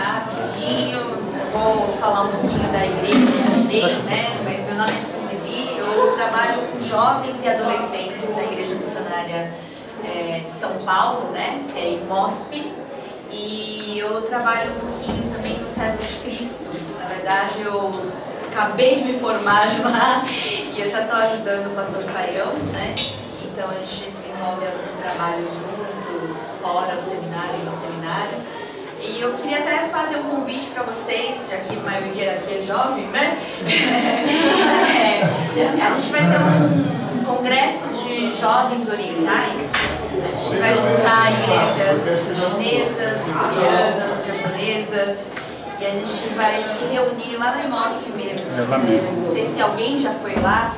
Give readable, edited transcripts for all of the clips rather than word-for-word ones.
rapidinho. Eu vou falar um pouquinho da igreja também, né? Mas meu nome é Suzy Lee, eu trabalho com jovens e adolescentes da Igreja Missionária de São Paulo, né? Que é IMOSP. E eu trabalho um pouquinho também no Servo de Cristo. Na verdade, eu acabei de me formar de lá e eu já estou ajudando o pastor Saião, né? Então a gente desenvolve alguns trabalhos juntos, fora do seminário e no seminário. E eu queria até fazer um convite para vocês, já que a maioria aqui é jovem, né? A gente vai ter um congresso de jovens orientais. A gente vai juntar igrejas chinesas, coreanas, japonesas. E a gente vai se reunir lá na IMOSP mesmo. Não sei se alguém já foi lá,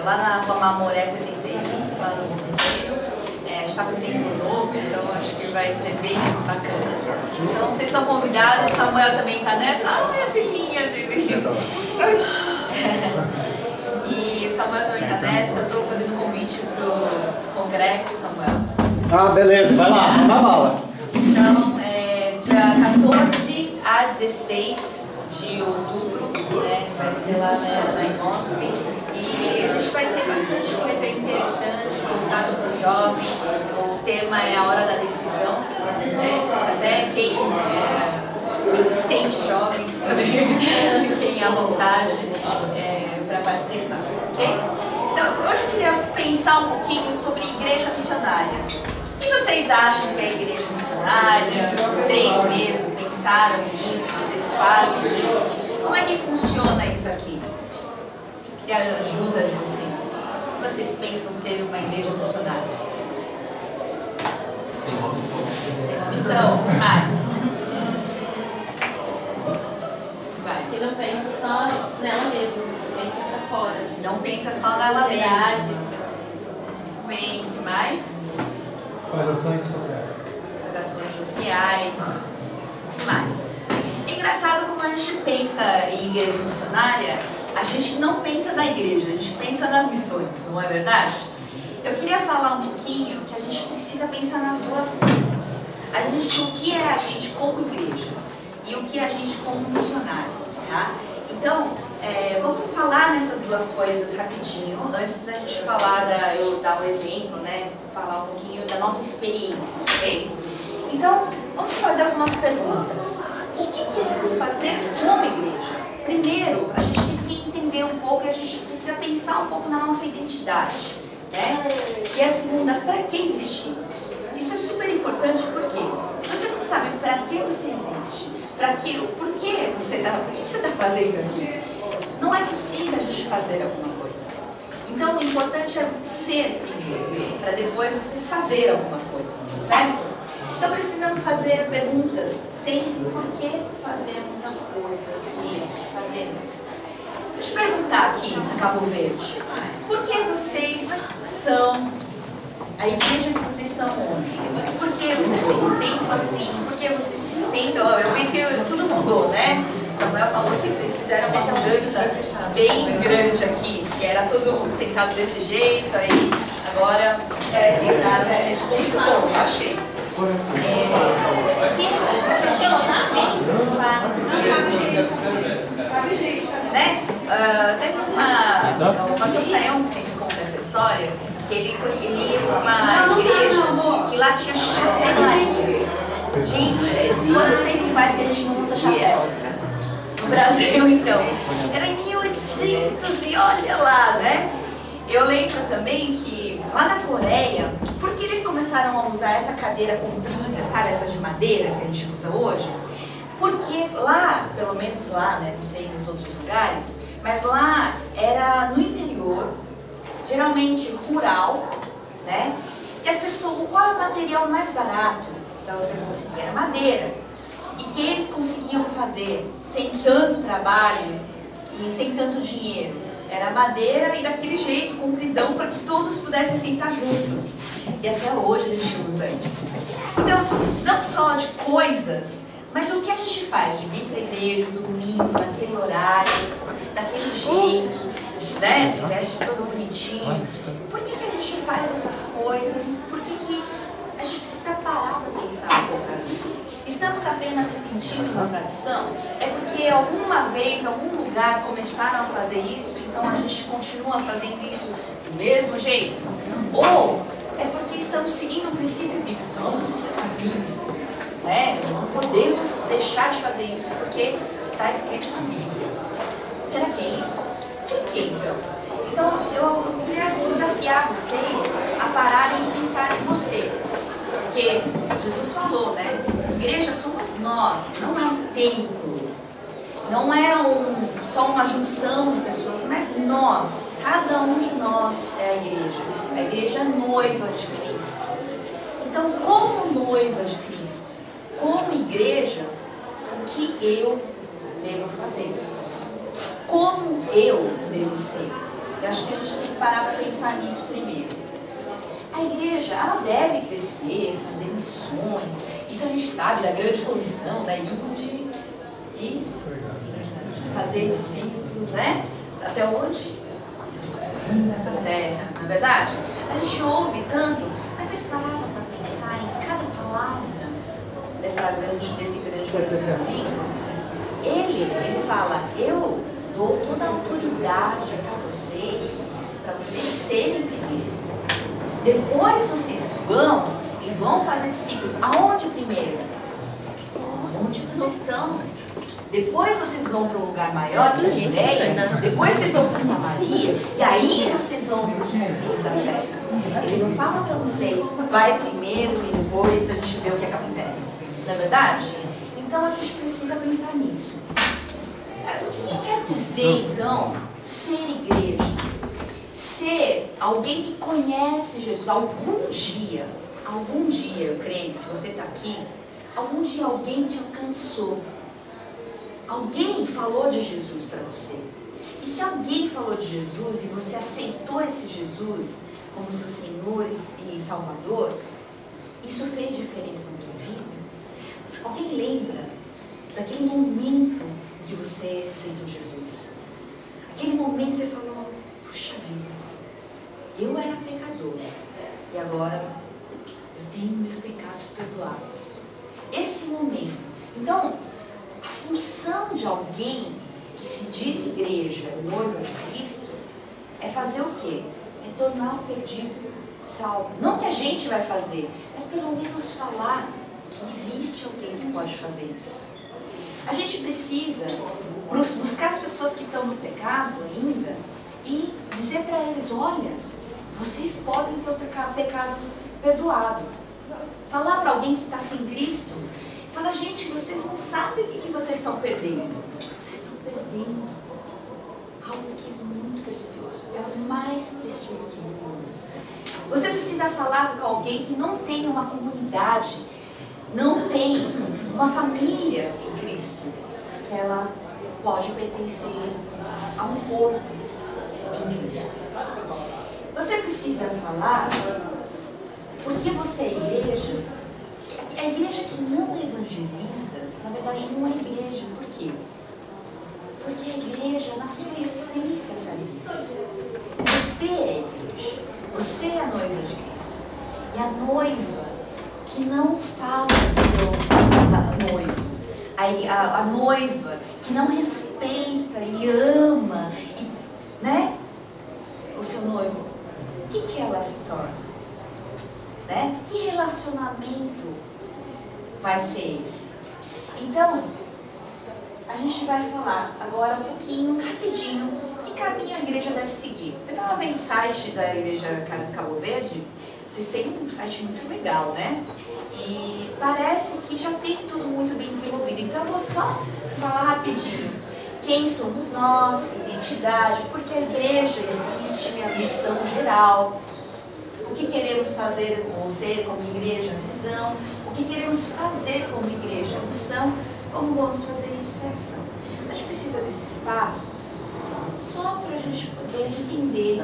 lá na Rua Mamoré 71, lá no Antigo. A gente está com um templo novo, então acho que vai ser bem bacana. Então vocês estão convidados, Samuel também está nessa. Ah, minha filhinha dele. E o Samuel também está nessa. Eu estou fazendo um convite para o congresso, Samuel. Ah, beleza, vai lá, manda bala. Então, dia 14 a 16 de outubro, né, vai ser lá na IMOSP. E a gente vai ter bastante coisa interessante voltada para o jovem. O tema é a hora da decisão, né? Até quem se sente jovem, quem à vontade para participar, ok? Então, hoje eu queria pensar um pouquinho sobre igreja missionária. O que vocês acham que é igreja missionária? Vocês mesmos pensaram nisso? Vocês fazem isso? Como é que funciona isso aqui? Queria a ajuda de vocês. O que vocês pensam ser uma igreja missionária? Tem uma missão. Tem uma missão, mais. E não pensa só nela mesma, pensa pra fora. Não pensa só nela mesma. Muito bem, o que mais? Faz ações sociais. As ações sociais. O que mais? É engraçado como a gente pensa em igreja missionária, a gente não pensa na igreja, a gente pensa nas missões, não é verdade? Eu queria falar um pouquinho que a gente precisa pensar nas duas coisas. O que é a gente como igreja e o que é a gente como missionário, tá? Então, vamos falar nessas duas coisas rapidinho, antes da gente falar, eu dar um exemplo, né? Falar um pouquinho da nossa experiência, ok? Então, vamos fazer algumas perguntas. O que queremos fazer como igreja? Primeiro, a gente tem que entender um pouco e a gente precisa pensar um pouco na nossa identidade, né? E a segunda, para que existimos? Isso é super importante porque se você não sabe para que você existe, por que você está fazendo aqui, não é possível a gente fazer alguma coisa. Então, o importante é ser primeiro, para depois você fazer alguma coisa, certo? Então, precisamos fazer perguntas sempre por que fazemos as coisas do jeito que fazemos. Deixa eu perguntar aqui na Cabo Verde, por que vocês são a igreja que vocês são hoje? Por que vocês têm um tempo assim? Por que vocês se sentam? Eu vi que tudo mudou, né? Samuel falou que vocês fizeram uma mudança bem grande aqui, que era todo sentado desse jeito, aí agora muito bom, eu achei. Porque a gente sempre faz do mesmo jeito, né? Teve o pastor Saião que sempre conta essa história, que ele ia para uma igreja que lá tinha chapelaria. Gente, quanto tempo faz que a gente não usa chapéu? No Brasil, então. Era em 1800 e olha lá, né? Eu lembro também que lá na Coreia, por que eles começaram a usar essa cadeira comprida, sabe, essa de madeira que a gente usa hoje? Porque lá, pelo menos lá, né, não sei nos outros lugares, mas lá era no interior, geralmente rural, né? E as pessoas, qual é o material mais barato para você conseguir? Era madeira. E que eles conseguiam fazer sem tanto trabalho e sem tanto dinheiro. Era madeira e daquele jeito, compridão, para que todos pudessem sentar juntos. E até hoje a gente usa isso. Então, não só de coisas, mas o que a gente faz? De vir para a igreja no domingo, naquele horário, daquele jeito, né? Se veste todo bonitinho. Por que a gente faz essas coisas? Por que a gente precisa parar para pensar um pouco nisso? Estamos apenas sentindo uma tradição? É porque alguma vez, algum lugar começaram a fazer isso, então a gente continua fazendo isso do mesmo jeito? Ou é porque estamos seguindo um princípio bíblico? Não, isso é bíblico, né? Não podemos deixar de fazer isso porque está escrito na Bíblia. Será que é isso? Por que então? Então eu queria assim, desafiar vocês a pararem e pensarem em você. Porque Jesus falou, né? Igreja somos nós, não é um templo. Não é só uma junção de pessoas, mas nós, cada um de nós é a igreja noiva de Cristo. Então, como noiva de Cristo, como igreja, o que eu devo fazer? Como eu devo ser? Eu acho que a gente tem que parar para pensar nisso primeiro. A igreja, ela deve crescer, fazer missões. Isso a gente sabe da grande comissão, da IUD, e fazer discípulos, né? Até onde? Deus confins nessa terra, não é verdade? A gente ouve tanto, mas vocês pararam para pensar em cada palavra desse grande commissionamento? Ele fala, eu dou toda a autoridade para vocês serem primeiro. Depois vocês vão fazer discípulos. Aonde primeiro? Onde vocês estão. Depois vocês vão para um lugar maior, para a Judéia. Depois vocês vão para Samaria. E aí vocês vão para os confins da terra. Ele não fala para você, vai primeiro e depois a gente vê o que acontece. Não é verdade? Então a gente precisa pensar nisso. O que quer dizer, então, ser igreja? Ser alguém que conhece Jesus. Algum dia, eu creio, se você está aqui, algum dia alguém te alcançou. Alguém falou de Jesus para você. E se alguém falou de Jesus e você aceitou esse Jesus como seu Senhor e Salvador, isso fez diferença na tua vida? Alguém lembra daquele momento que você aceitou Jesus? Aquele momento que você falou, puxa vida, eu era pecador e agora eu tenho meus pecados perdoados. Esse momento. Então, a função de alguém que se diz igreja, noiva de Cristo, é fazer o quê? É tornar o perdido salvo. Não que a gente vai fazer, mas pelo menos falar que existe alguém que pode fazer isso. A gente precisa buscar as pessoas que estão no pecado ainda e dizer para eles, olha, vocês podem ter o pecado perdoado. Falar para alguém que está sem Cristo, fala, gente, vocês não sabem o que vocês estão perdendo. Vocês estão perdendo algo que é muito precioso, é o mais precioso do mundo. Você precisa falar com alguém que não tem uma comunidade, não tem uma família em Cristo, que ela pode pertencer a um corpo em Cristo. Você precisa falar porque você é igreja. A igreja que não evangeliza, na verdade não é igreja. Por quê? Porque a igreja, na sua essência, faz isso. Você é a igreja. Você é a noiva de Cristo. E a noiva que não fala de seu noivo. A noiva que não respeita e ama, né, o seu noivo. O que ela se torna? Né? Que relacionamento vai ser esse? Então, a gente vai falar agora um pouquinho, rapidinho, que caminho a igreja deve seguir. Eu estava vendo o site da Igreja Cabo Verde, vocês têm um site muito legal, né? E parece que já tem tudo muito bem desenvolvido. Então, eu vou só falar rapidinho. Quem somos nós, identidade, porque a igreja existe, a missão geral. O que queremos fazer ou ser como igreja, a visão. O que queremos fazer como igreja, a missão. Como vamos fazer isso, a ação. A gente precisa desses passos só para a gente poder entender,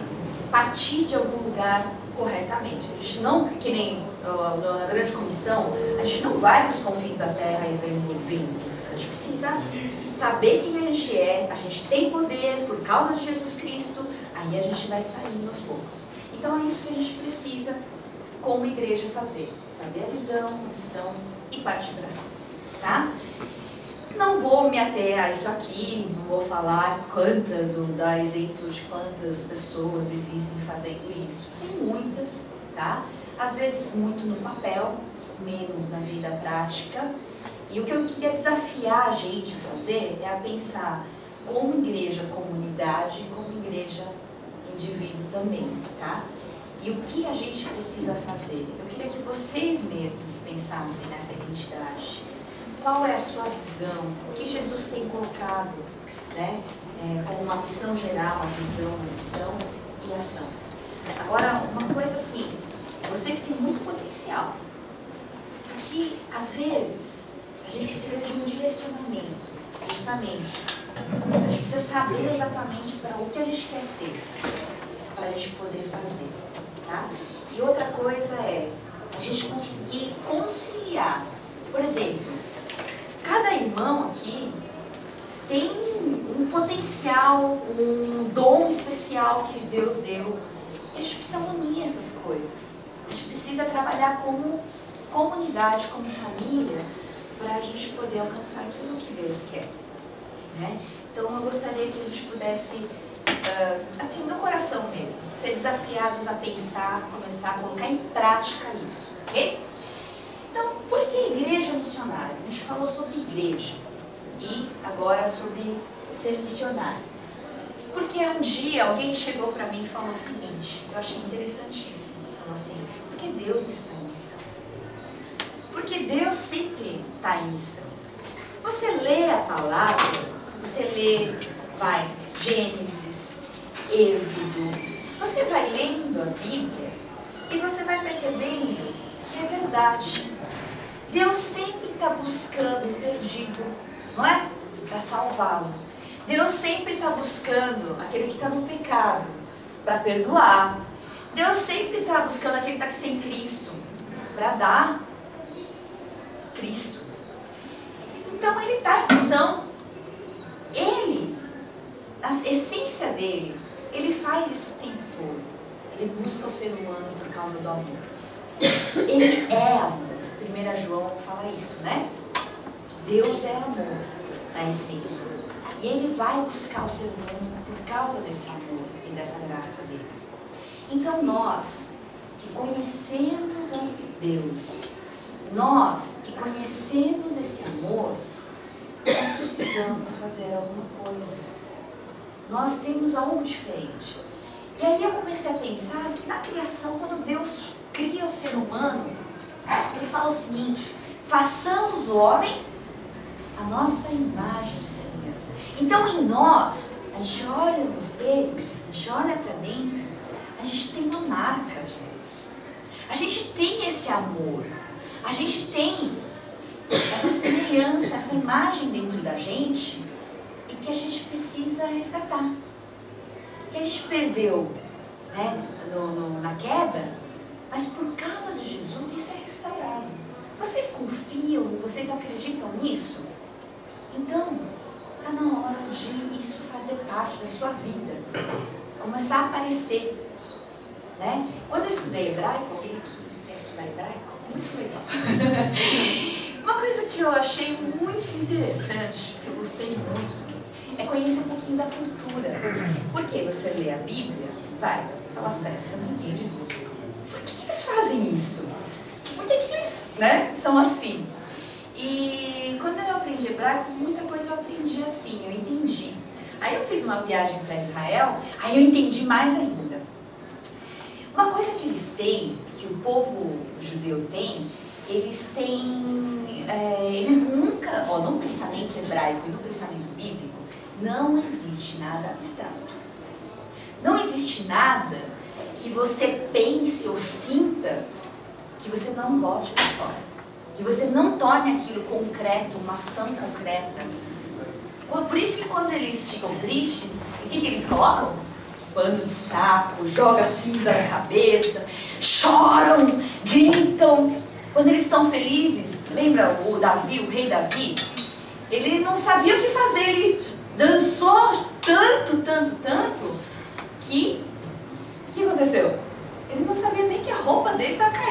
partir de algum lugar corretamente. A gente não, que nem na grande comissão, a gente não vai para os confins da terra e vem ouvindo. A gente precisa saber quem a gente é, a gente tem poder por causa de Jesus Cristo, aí a gente vai saindo aos poucos. Então é isso que a gente precisa, como igreja, fazer. Saber a visão, a missão e partir para cima, tá? Não vou me ater a isso aqui, não vou falar quantas, ou dar exemplos de quantas pessoas existem fazendo isso. Tem muitas, tá? Às vezes muito no papel, menos na vida prática. E o que eu queria desafiar a gente a fazer é a pensar como igreja comunidade, como igreja indivíduo também, tá? E o que a gente precisa fazer? Eu queria que vocês mesmos pensassem nessa identidade. Qual é a sua visão? O que Jesus tem colocado, né, como uma missão geral, uma visão, uma missão e ação? Agora, uma coisa assim, vocês têm muito potencial. Só que, às vezes, a gente precisa de um direcionamento, justamente. A gente precisa saber exatamente para o que a gente quer ser, para a gente poder fazer, tá? E outra coisa é a gente conseguir conciliar. Por exemplo, cada irmão aqui tem um potencial, um dom especial que Deus deu. A gente precisa unir essas coisas. A gente precisa trabalhar como comunidade, como família, para a gente poder alcançar aquilo que Deus quer, né? Então eu gostaria que a gente pudesse, assim, no coração mesmo, ser desafiados a pensar, começar a colocar em prática isso, ok? Então, por que igreja missionária? A gente falou sobre igreja e agora sobre ser missionário. Porque um dia alguém chegou para mim e falou o seguinte, eu achei interessantíssimo, falou assim, porque Deus está em missão. Porque Deus sempre está em missão. Você lê a palavra, você lê, Gênesis, Êxodo, você vai lendo a Bíblia e você vai percebendo que é verdade. Deus sempre está buscando o perdido, não é? Para salvá-lo. Deus sempre está buscando aquele que está no pecado, para perdoar. Deus sempre está buscando aquele que está sem Cristo, para dar Cristo. Então ele está em missão. Ele, a essência dele, ele faz isso o tempo todo. Ele busca o ser humano por causa do amor. Ele é amor. 1 João fala isso, né? Deus é amor, na essência. E ele vai buscar o ser humano por causa desse amor e dessa graça dele. Então nós, que conhecemos a Deus, nós que conhecemos esse amor, nós precisamos fazer alguma coisa. Nós temos algo diferente. E aí eu comecei a pensar que na criação, quando Deus cria o ser humano, ele fala o seguinte, façamos o homem a nossa imagem e semelhança. Então em nós, a gente olha no espelho, a gente olha para dentro, a gente tem uma marca de Deus. A gente tem esse amor. A gente tem essa semelhança, essa imagem dentro da gente e que a gente precisa resgatar. Que a gente perdeu, né, na queda, mas por causa de Jesus isso é restaurado. Vocês confiam e vocês acreditam nisso? Então, está na hora de isso fazer parte da sua vida. Começar a aparecer, né? Quando eu estudei hebraico, alguém aqui quer estudar hebraico? Muito legal. Uma coisa que eu achei muito interessante, que eu gostei muito, é conhecer um pouquinho da cultura. Porque você lê a Bíblia, fala sério, você não entende. Por que eles fazem isso? Por que eles, né, são assim? E quando eu aprendi hebraico, muita coisa eu aprendi assim, eu entendi. Aí eu fiz uma viagem para Israel, aí eu entendi mais ainda. Uma coisa que eles têm, que o povo judeu tem, eles nunca, no pensamento hebraico e no pensamento bíblico, não existe nada abstrato. Não existe nada que você pense ou sinta que você não bote para fora. Que você não torne aquilo concreto, uma ação concreta. Por isso que quando eles ficam tristes, o que eles colocam? Pano de saco, joga cinza na cabeça, choram, gritam. Quando eles estão felizes, lembra o Davi, o rei Davi? Ele não sabia o que fazer, ele dançou tanto, que... O que aconteceu? Ele não sabia nem que a roupa dele estava caindo.